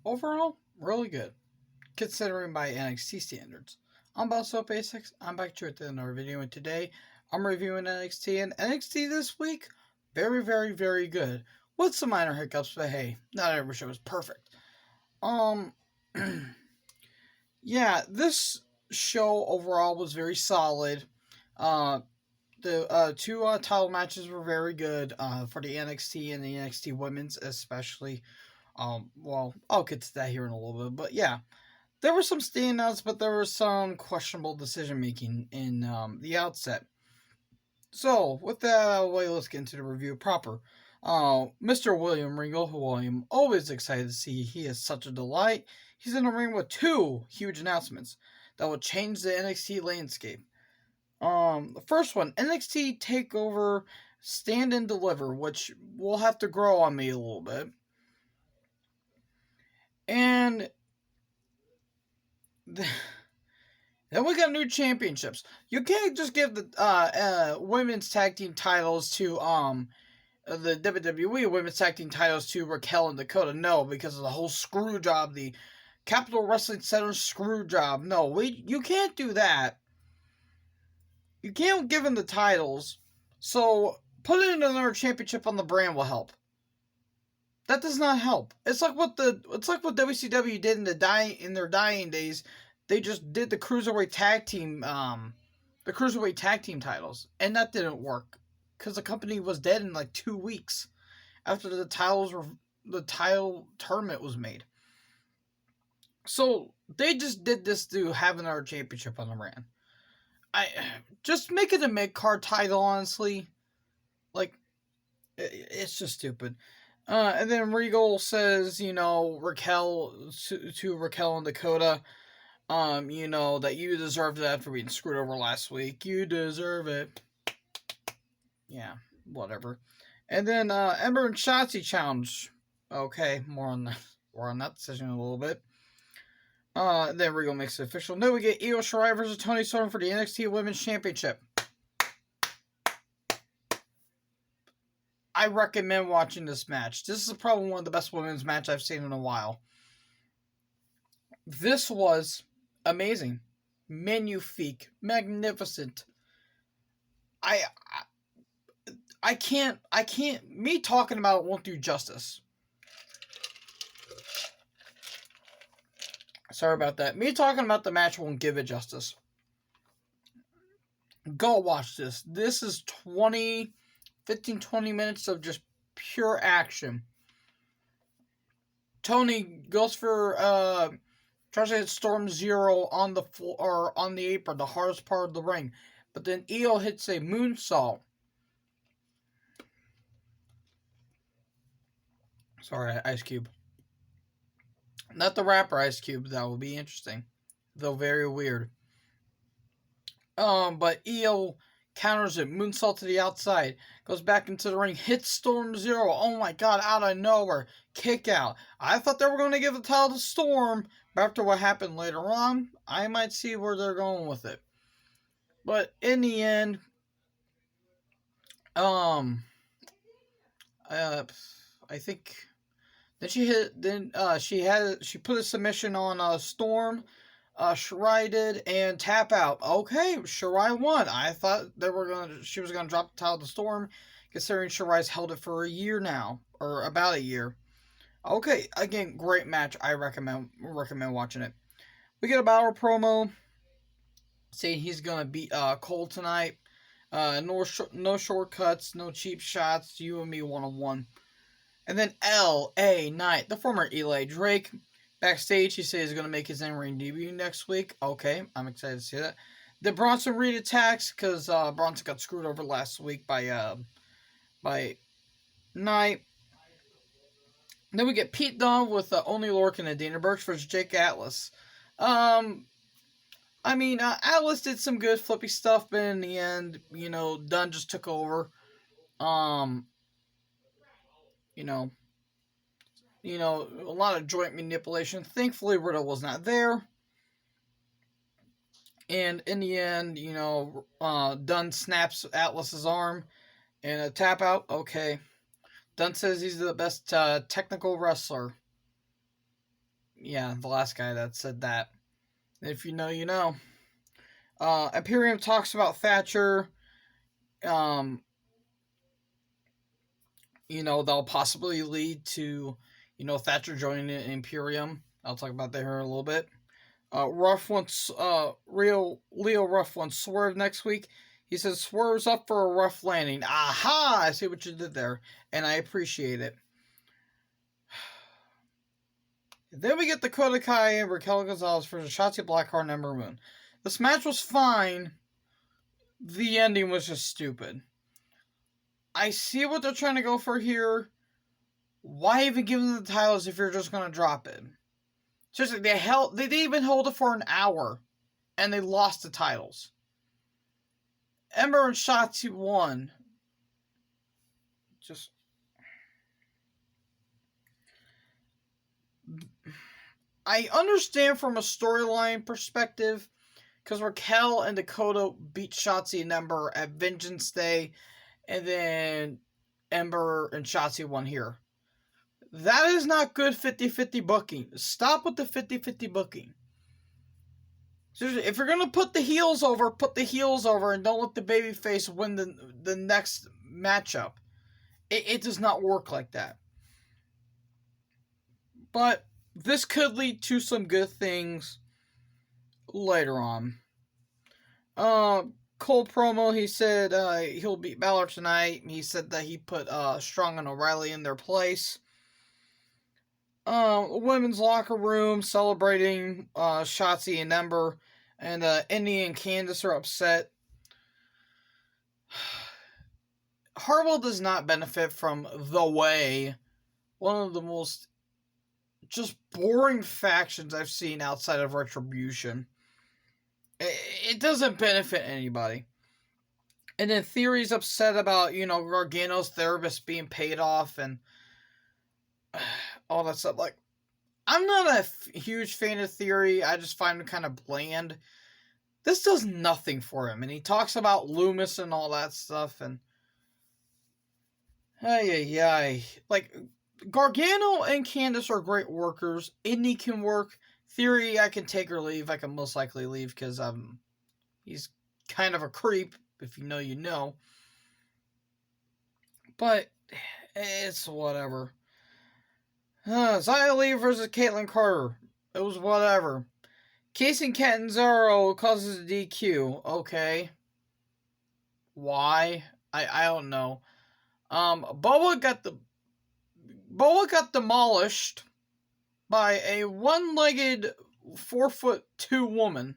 Overall, really good, considering by NXT standards. I'm Boss Basics. I'm back to you at the end of our video, and today I'm reviewing NXT. And NXT this week, very, very, very good. With some minor hiccups, but hey, not every show is perfect. Um, yeah, this show overall was very solid. Uh, the two title matches were very good. For the NXT and the NXT Women's, especially. Well, I'll get to that here in a little bit, but yeah, there were some standouts, but there was some questionable decision making in the outset. So, with that out of the way, let's get into the review proper. Mr. William Regal, who I am always excited to see. He is such a delight. He's in the ring with two huge announcements that will change the NXT landscape. The first one, NXT Takeover Stand and Deliver, which will have to grow on me a little bit. And then we got new championships. You can't just give the women's tag team titles to the WWE women's tag team titles to Raquel and Dakota. No, because of the whole screw job, the Capital Wrestling Center screw job. No, you can't do that. You can't give them the titles. So putting another championship on the brand will help. That does not help. It's like what WCW did in their dying days. They just did the cruiserweight tag team titles, and that didn't work because the company was dead in like 2 weeks after the title tournament was made. So they just did this to have another championship on the brand. I just make it a mid-card title, honestly. Like, it's just stupid. And then Regal says, Raquel to Raquel and Dakota, that you deserve that for being screwed over last week. You deserve it. Yeah, whatever. And then Ember and Shotzi challenge. Okay, more on that decision in a little bit. Then Regal makes it official. Then we get Io Shirai versus Toni Storm for the NXT Women's Championship. I recommend watching this match. This is probably one of the best women's match I've seen in a while. This was amazing, magnifique, magnificent. I can't. Me talking about it won't do justice. Sorry about that. Me talking about the match won't give it justice. Go watch this. This is 15-20 minutes of just pure action. Tony goes for tries to hit Storm Zero on the floor or on the apron, the hardest part of the ring, but then Io hits a moonsault. Sorry, Ice Cube. Not the rapper Ice Cube. That would be interesting, though very weird. But Io counters it, moonsault to the outside, goes back into the ring, hits Storm Zero. Oh my god, out of nowhere, kick out. I thought they were going to give the title to Storm, but after what happened later on, I might see where they're going with it. But in the end, I think then she put a submission on Storm. Shirai did, and tap out. Okay, Shirai won. I thought she was gonna drop the title to Storm, considering Shirai's held it for a year now, or about a year. Okay, again, great match. I recommend watching it. We get a Balor promo saying he's gonna beat Cole tonight. No shortcuts, no cheap shots. You and me 1-on-1. And then L.A. Knight, the former Eli Drake. Backstage, he says he's going to make his in-ring debut next week. Okay, I'm excited to see that. The Bronson Reed attacks, because Bronson got screwed over last week by Knight. Then we get Pete Dunne with Only Lorcan and Dana Burch versus Jake Atlas. Atlas did some good flippy stuff, but in the end, Dunne just took over. A lot of joint manipulation. Thankfully, Riddle was not there. And in the end, Dunne snaps Atlas's arm and a tap out. Okay. Dunne says he's the best technical wrestler. Yeah, the last guy that said that. If you know, you know. Imperium talks about Thatcher. Um, they'll possibly lead to, Thatcher joining Imperium. I'll talk about that here in a little bit. Ruff wants Leo Ruff wants Swerve next week. He says Swerve's up for a rough landing. Aha! I see what you did there, and I appreciate it. Then we get Dakota Kai and Raquel Gonzalez versus Shotzi Blackheart and Ember Moon. This match was fine. The ending was just stupid. I see what they're trying to go for here. Why even give them the titles if you're just going to drop it? Seriously, they didn't even hold it for an hour, and they lost the titles. Ember and Shotzi won. Just... I understand from a storyline perspective, because Raquel and Dakota beat Shotzi and Ember at Vengeance Day, and then Ember and Shotzi won here. That is not good 50-50 booking. Stop with the 50-50 booking. Seriously, if you're going to put the heels over, and don't let the babyface win the next matchup. It does not work like that. But this could lead to some good things later on. Cole promo, he said he'll beat Balor tonight. He said that he put Strong and O'Reilly in their place. Women's locker room celebrating Shotzi and Ember, and Indy and Candice are upset. Hartwell does not benefit from The Way, one of the most just boring factions I've seen outside of Retribution. It doesn't benefit anybody. And then Theory's upset about, Gargano's therapist being paid off and all that stuff. Like, I'm not a huge fan of Theory. I just find him kind of bland. This does nothing for him. And he talks about Loomis and all that stuff. And like, Gargano and Candice are great workers. Indy can work. Theory, I can take or leave. I can most likely leave because he's kind of a creep. If you know, you know. But it's whatever. Xia Li versus Caitlyn Carter. It was whatever. Casey Catanzaro causes a DQ. Okay. Why? I don't know. Boa got demolished by a one-legged 4'2" woman.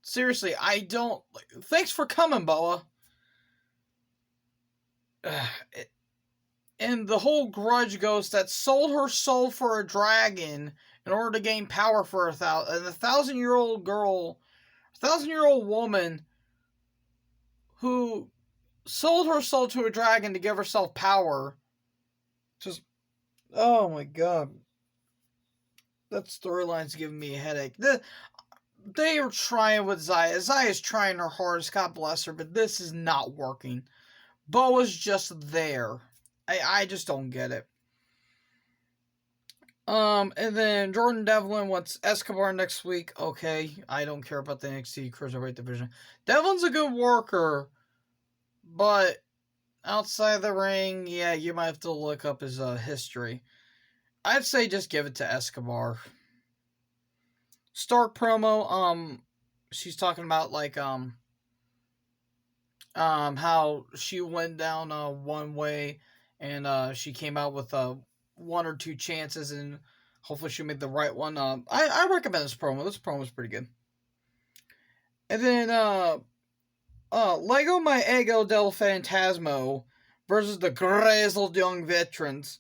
Seriously, I don't... Thanks for coming, Boa. And the whole grudge ghost that sold her soul for a dragon in order to gain power for a 1,000-year-old girl, 1,000-year-old woman who sold her soul to a dragon to give herself power. Just, oh my god. That storyline's giving me a headache. They are trying with Xia. Xia's trying her hardest, God bless her, but this is not working. Boa's just there. I just don't get it. And then Jordan Devlin wants Escobar next week. Okay, I don't care about the NXT Cruiserweight division. Devlin's a good worker, but outside the ring, yeah, you might have to look up his history. I'd say just give it to Escobar. Stark promo, she's talking about like how she went down one way and she came out with one or two chances and hopefully she made the right one. I recommend this promo. This promo is pretty good. And then Lego My Ego del Fantasmo versus the Grizzled Young Veterans.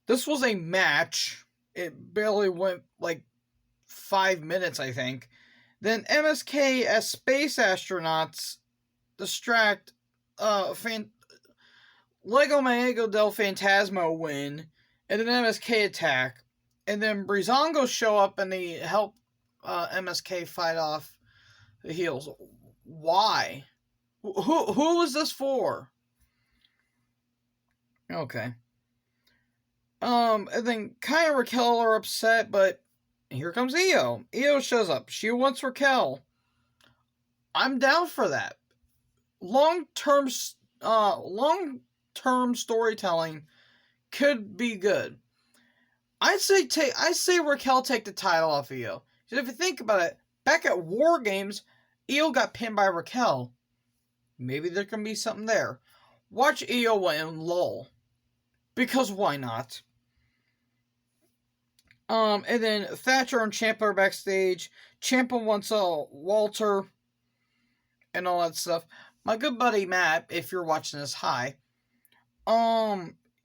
This was a match. It barely went like 5 minutes, I think. Then MSK as space astronauts distract Lego My Ego del Fantasmo win, and then MSK attack, and then Breezango show up and they help MSK fight off the heels. Why? Who was this for? Okay. And then Kai and Raquel are upset, but here comes Io. Io shows up. She wants Raquel. I'm down for that. Long-term storytelling could be good. I say Raquel take the title off Io. Because if you think about it, back at War Games, Io got pinned by Raquel. Maybe there can be something there. Watch Io win LOL. Because why not? And then Thatcher and Ciampa are backstage. Ciampa wants Walter and all that stuff. My good buddy Matt, if you're watching this, hi.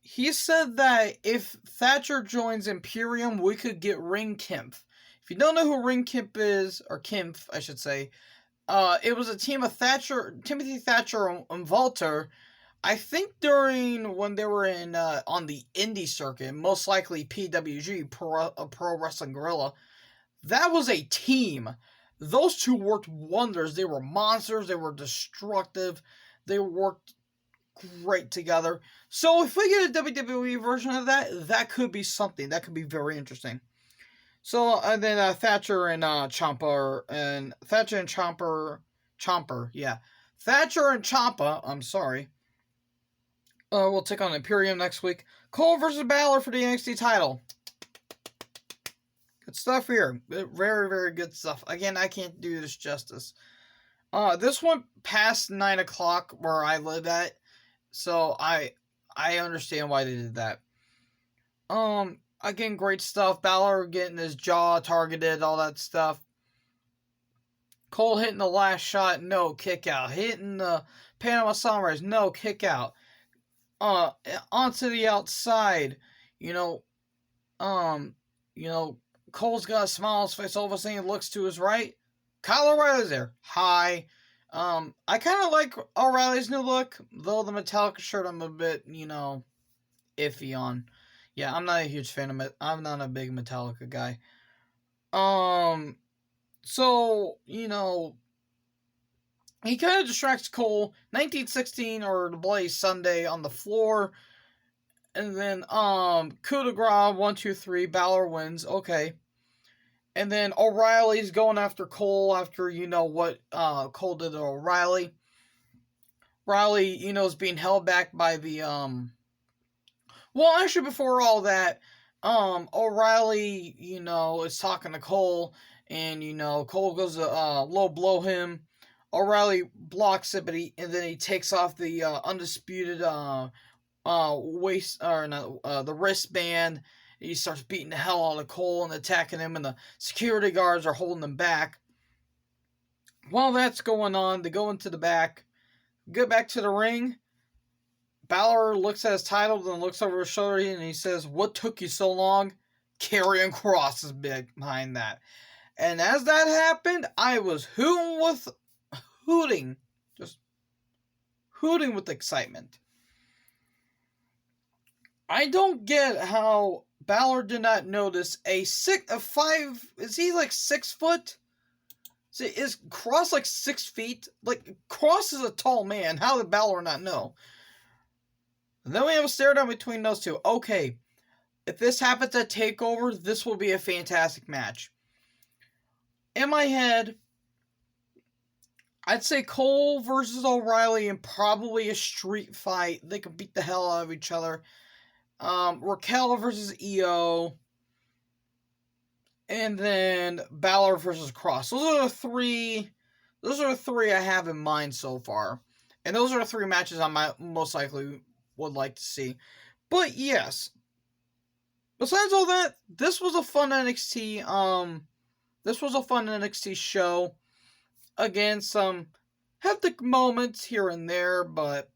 He said that if Thatcher joins Imperium, we could get Ring Kempf. If you don't know who Ring Kempf is, or Kempf, I should say, it was a team of Timothy Thatcher and Walter. I think during when they were in on the indie circuit, most likely PWG, Pro Wrestling Guerrilla, that was a team. Those two worked wonders. They were monsters. They were destructive. They worked great together. So if we get a WWE version of that, that could be something. That could be very interesting. So and then Thatcher and Ciampa, and Thatcher and Ciampa, yeah, Thatcher and Ciampa. I'm sorry. We'll take on Imperium next week. Cole versus Balor for the NXT title. Good stuff here. Very, very good stuff. Again, I can't do this justice. This went past 9 o'clock where I live at, so I understand why they did that. Again, great stuff. Balor getting his jaw targeted, all that stuff. Cole hitting the last shot, no kick out. Hitting the Panama Sunrise, no kick out. Onto the outside, Cole's got a smile on his face. All of a sudden, he looks to his right. Kyle O'Reilly's there. Hi. I kind of like O'Reilly's new look, though the Metallica shirt I'm a bit, iffy on. Yeah, I'm not a huge fan of it. I'm not a big Metallica guy. So, he kind of distracts Cole. 1916 or the Bloody Sunday on the floor. And then, coup de grace, 1, 2, 3, Balor wins. Okay. And then O'Reilly's going after Cole after, what Cole did to O'Reilly. Riley, is being held back by the, well, actually, before all that, O'Reilly, is talking to Cole, and, Cole goes to, low blow him. O'Reilly blocks it, and then he takes off the, undisputed, the wristband. He starts beating the hell out of Cole and attacking him, and the security guards are holding him back. While that's going on, they go into the back, get back to the ring. Balor looks at his title, then looks over his shoulder, and he says, "What took you so long?" Karrion Kross is big behind that. And as that happened, I was hooting with excitement. I don't get how Balor did not notice a 5, is he like 6 foot? Is Kross like 6 feet? Like, Kross is a tall man. How did Balor not know? And then we have a stare down between those two. Okay, if this happens at TakeOver, this will be a fantastic match. In my head, I'd say Cole versus O'Reilly in probably a street fight. They could beat the hell out of each other. Raquel versus Io. And then Balor versus Kross. Those are the three I have in mind so far. And those are the 3 matches I most likely would like to see. But yes, besides all that, this was a fun NXT. This was a fun NXT show. Again, some hectic moments here and there, but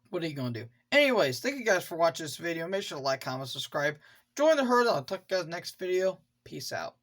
what are you gonna do? Anyways, thank you guys for watching this video. Make sure to like, comment, subscribe. Join the herd. I'll talk to you guys next video. Peace out.